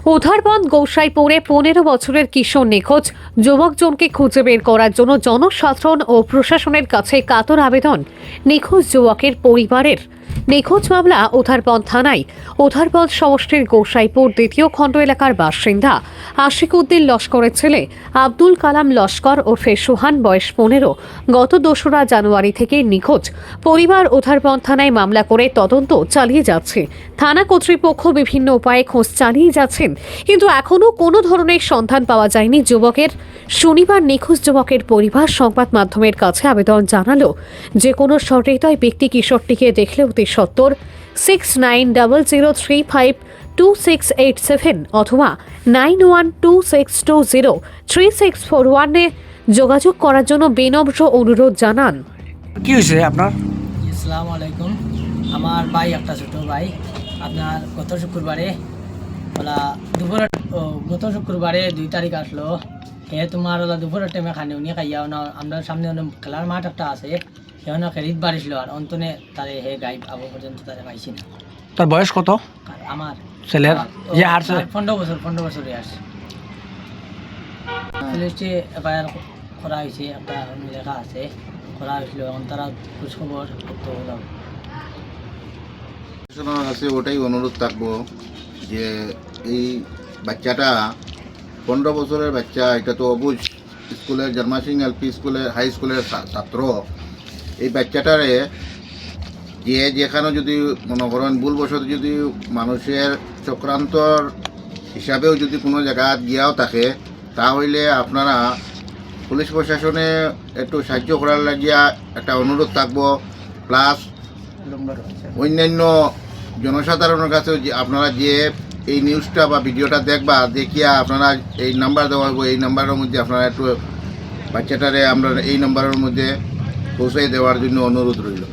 উধারবন্দ গোসাইপুরে 15 বছরের কিশোর নিখোঁজ যুবকজনকে খুঁজে বের করার জন্য জনসাধারণ ও প্রশাসনের কাছে কাতর আবেদন নিখোঁজ যুবকের পরিবারের। নিখোঁজ মামলা উধারবন্দ থানায় উধারবন্দ সমষ্টির গোসাইপুর দ্বিতীয় খণ্ড এলাকার বাসিন্দা আশিক উদ্দিন লস্করের ছেলে আব্দুল কালাম লস্কর ওরফে সুহান বয়স 15 গত 2রা জানুয়ারি থেকে নিখোঁজ। পরিবার উধারবন্দ থানায় মামলা করে তদন্ত চালিয়ে যাচ্ছে। থানা কর্তৃপক্ষ বিভিন্ন উপায়ে খোঁজ চালিয়ে যাচ্ছেন, কিন্তু এখনও কোনো ধরনের সন্ধান পাওয়া যায়নি যুবকের। শনিবার নিখোঁজ যুবকের পরিবার সংবাদ মাধ্যমের কাছে আবেদন জানালো, যে কোনো সহৃদয় ব্যক্তি কিশোরটিকে দেখলে অতি সত্বর 6900352687 অথবা 9126203641 যোগাযোগ করার জন্য বিনম্র অনুরোধ জানান। কি হয়েছে আপনার? আসসালামু আলাইকুম। আমার ভাই একটা ছোট ভাই আপনার গত শুক্রবারে গত শুক্রবারে 2 তারিখ আসলো। হে তোমার দুপুরের টাইমে খানি উনি খাইয়া না আমরা সামনে খেলার মাঠ একটা আছে, সেখানে খেলিত বাড়িছিল আর অন্তনে তারে হে গাইব আবু পর্যন্ত তারে পাইছি না। তার বয়স কত? আমার ছেলের যে হারছে 15 বছরে আসে। পুলিশে এফআইআর করা হয়েছে, একটা লেখা আছে করা হয়েছিল। এখন তারা খোঁজ খবর করতে হলো। কাছে ওটাই অনুরোধ থাকবো যে এই বাচ্চাটা 15 বছরের বাচ্চা, এটা তো অবুজ স্কুলের জার্মাসিং এলপি স্কুলের হাই স্কুলের ছাত্র। এই বাচ্চাটারে যে যেখানে যদি মনে করেন ভুলবশত যদি মানুষের চক্রান্তর হিসাবেও যদি কোনো জায়গায় গিয়াও থাকে, তাহলে আপনারা পুলিশ প্রশাসনে একটু সাহায্য করার লাগিয়া একটা অনুরোধ থাকবো। প্লাস অন্যান্য জনসাধারণের কাছেও যে আপনারা যে এই নিউজটা বা ভিডিওটা দেখবা দেখিয়া আপনারা এই নাম্বার দেওয়া হবে, এই নাম্বারের মধ্যে আপনারা একটু বাচ্চাটারে আমরা এই নাম্বারের মধ্যে পৌঁছে দেওয়ার জন্য অনুরোধ রইল।